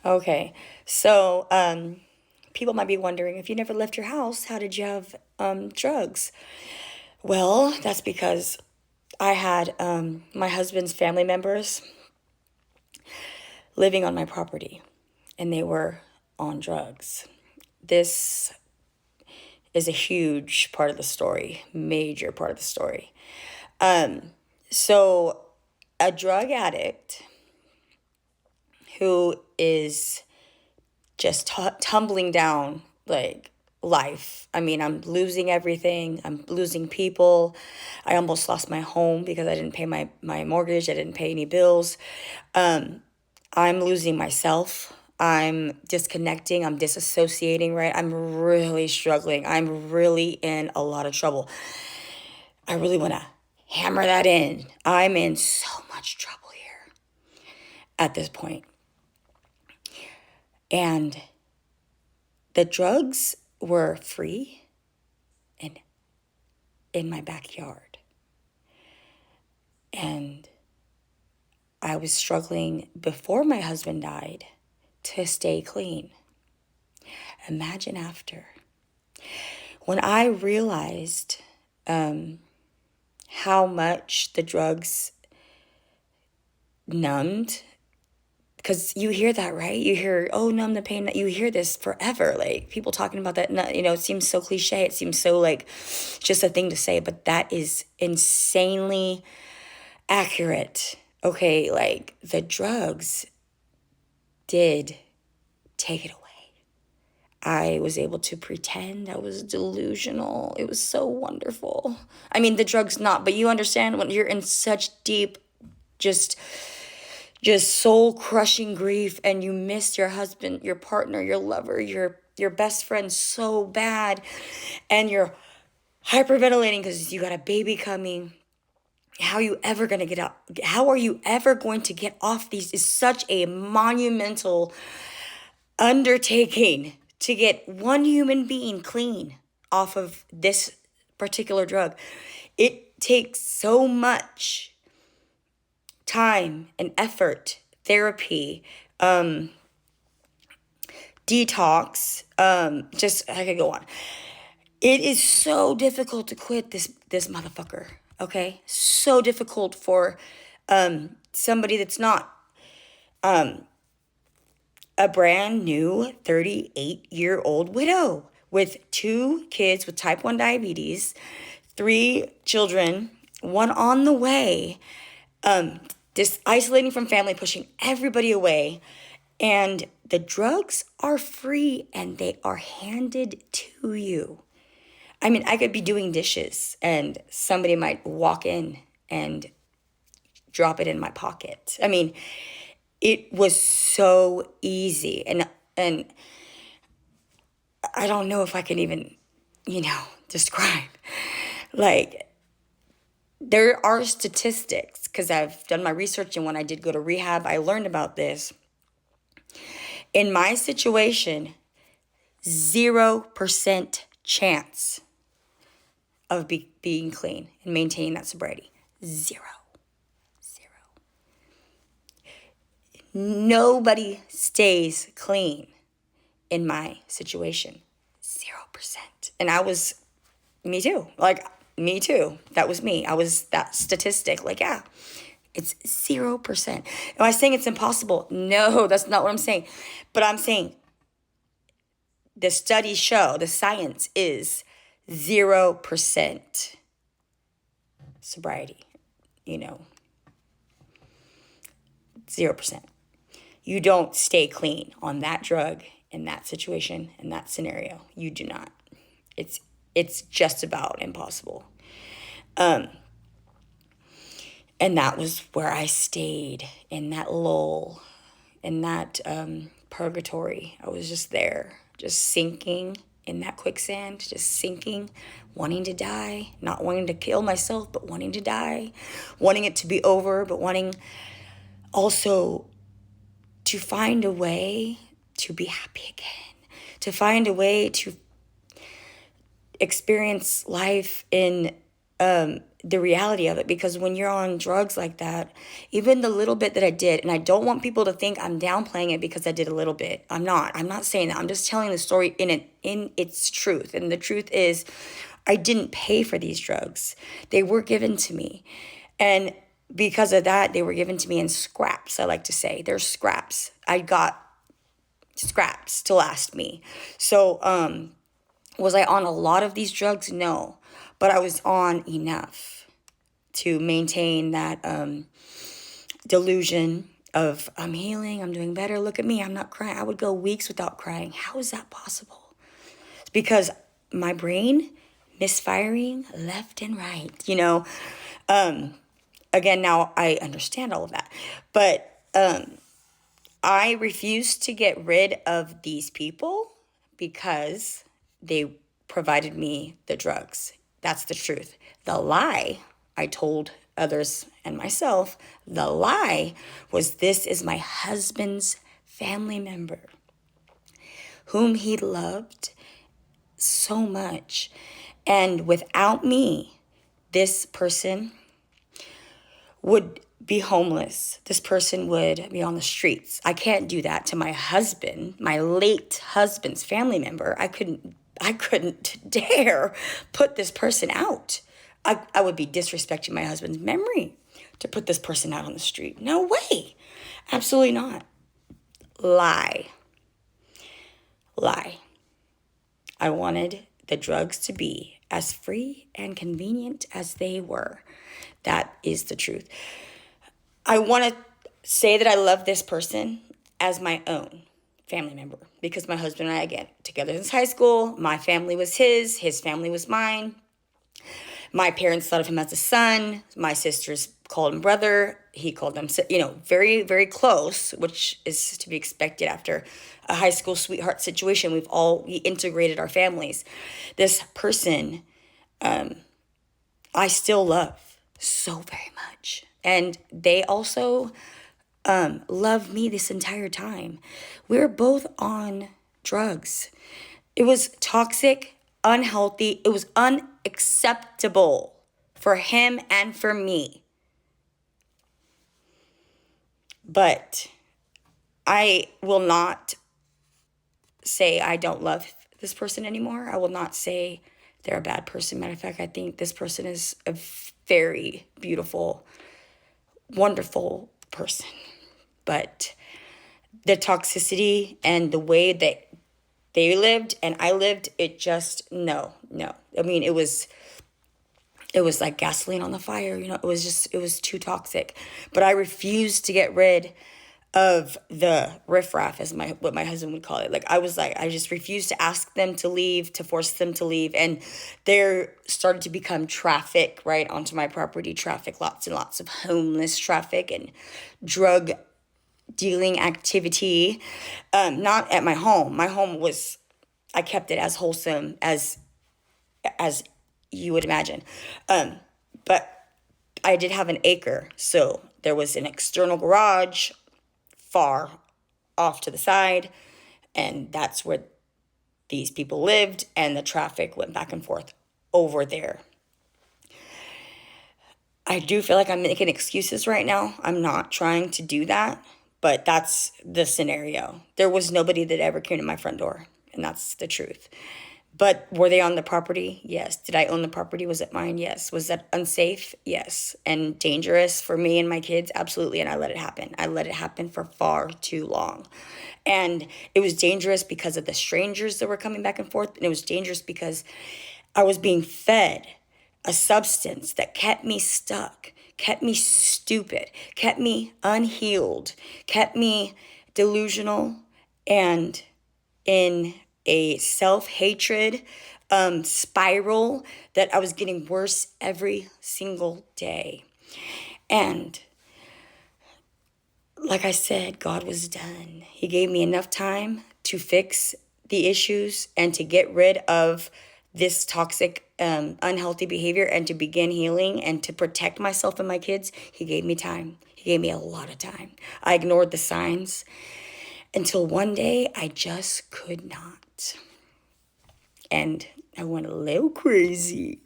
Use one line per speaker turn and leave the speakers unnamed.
Okay. So, people might be wondering, if you never left your house, how did you have drugs? Well, that's because I had my husband's family members living on my property, and they were on drugs. This is a huge part of the story, major part of the story. So, a drug addict who is just tumbling down like life. I mean, I'm losing everything. I'm losing people. I almost lost my home because I didn't pay my mortgage. I didn't pay any bills. I'm losing myself. I'm disconnecting. I'm disassociating, right? I'm really struggling. I'm really in a lot of trouble. I really want to hammer that in. I'm in so much trouble here at this point. And the drugs were free and in my backyard. And I was struggling before my husband died to stay clean. Imagine after. When I realized how much the drugs numbed, because you hear that, right? You hear, oh, numb the pain. You hear this forever. Like people talking about that, it seems so cliche. It seems so like just a thing to say, but that is insanely accurate. Okay, like the drugs did take it away. I was able to pretend I was delusional. It was so wonderful. I mean, the drugs not, but you understand when you're in such deep, just soul crushing grief, and you miss your husband, your partner, your lover, your best friend so bad, and you're hyperventilating because you got a baby coming. How are you ever going to get out? How are you ever going to get off these? Is such a monumental undertaking to get one human being clean off of this particular drug. It takes so much time and effort, therapy, detox, just I could go on. It is so difficult to quit this motherfucker. Okay, so difficult for somebody that's not a brand new 38-year-old widow with 2 kids with type 1 diabetes, 3 children, one on the way, just isolating from family, pushing everybody away. And the drugs are free and they are handed to you. I mean, I could be doing dishes and somebody might walk in and drop it in my pocket. I mean, it was so easy. And I don't know if I can even, describe. Like, there are statistics, because I've done my research, and when I did go to rehab, I learned about this. In my situation, 0% chance of being clean and maintaining that sobriety. Zero. Nobody stays clean in my situation. 0%. And me too. Like, me too. That was me. I was that statistic. Like, yeah, it's 0%. Am I saying it's impossible? No, that's not what I'm saying. But I'm saying the studies show, the science is 0% sobriety, 0%. You don't stay clean on that drug in that situation, in that scenario. You do not. It's just about impossible. And that was where I stayed, in that lull, in that purgatory. I was just there, just sinking in that quicksand, just sinking, wanting to die, not wanting to kill myself, but wanting to die, wanting it to be over, but wanting also to find a way to be happy again, to find a way to experience life in the reality of it, because when you're on drugs like that, even the little bit that I did, and I don't want people to think I'm downplaying it because I did a little bit. I'm not saying that. I'm just telling the story in its truth. And the truth is, I didn't pay for these drugs. They were given to me. And because of that, they were given to me in scraps. I like to say they're scraps. I got scraps to last me. So was I on a lot of these drugs? No, but I was on enough to maintain that delusion of I'm healing, I'm doing better, look at me, I'm not crying. I would go weeks without crying. How is that possible? It's because my brain misfiring left and right, Again, now I understand all of that. But I refuse to get rid of these people because they provided me the drugs. That's the truth. The lie I told others and myself, the lie was this is my husband's family member whom he loved so much. And without me, this person would be homeless. This person would be on the streets. I can't do that to my husband, my late husband's family member. I couldn't dare put this person out. I would be disrespecting my husband's memory to put this person out on the street. No way. Absolutely not. Lie. I wanted the drugs to be as free and convenient as they were. That is the truth. I want to say that I love this person as my own family member because my husband and I, again, together since high school. My family was his family was mine. My parents thought of him as a son. My sisters called him brother. He called them, very, very close, which is to be expected after a high school sweetheart situation. We integrated our families. This person, I still love so very much. And they also love me this entire time. We were both on drugs. It was toxic, unhealthy. It was unacceptable for him and for me. But I will not say I don't love this person anymore. I will not say they're a bad person. Matter of fact, I think this person is a very beautiful, wonderful person. But the toxicity and the way that they lived and I lived, it just, no. I mean, it was like gasoline on the fire, it was too toxic. But I refused to get rid of the riffraff, as what my husband would call it. I just refused to ask them to leave, to force them to leave. And there started to become traffic right onto my property, lots and lots of homeless traffic and drug dealing activity. Not at my home. My home I kept it as wholesome as you would imagine. But I did have an acre. So there was an external garage far off to the side. And that's where these people lived. And the traffic went back and forth over there. I do feel like I'm making excuses right now. I'm not trying to do that. But that's the scenario. There was nobody that ever came to my front door. And that's the truth. But were they on the property? Yes. Did I own the property? Was it mine? Yes. Was that unsafe? Yes. And dangerous for me and my kids? Absolutely. And I let it happen. I let it happen for far too long. And it was dangerous because of the strangers that were coming back and forth. And it was dangerous because I was being fed a substance that kept me stuck, kept me stupid, kept me unhealed, kept me delusional and in a self-hatred spiral that I was getting worse every single day. And like I said, God was done. He gave me enough time to fix the issues and to get rid of this toxic, unhealthy behavior and to begin healing and to protect myself and my kids. He gave me time. He gave me a lot of time. I ignored the signs until one day I just could not. And I went a little crazy.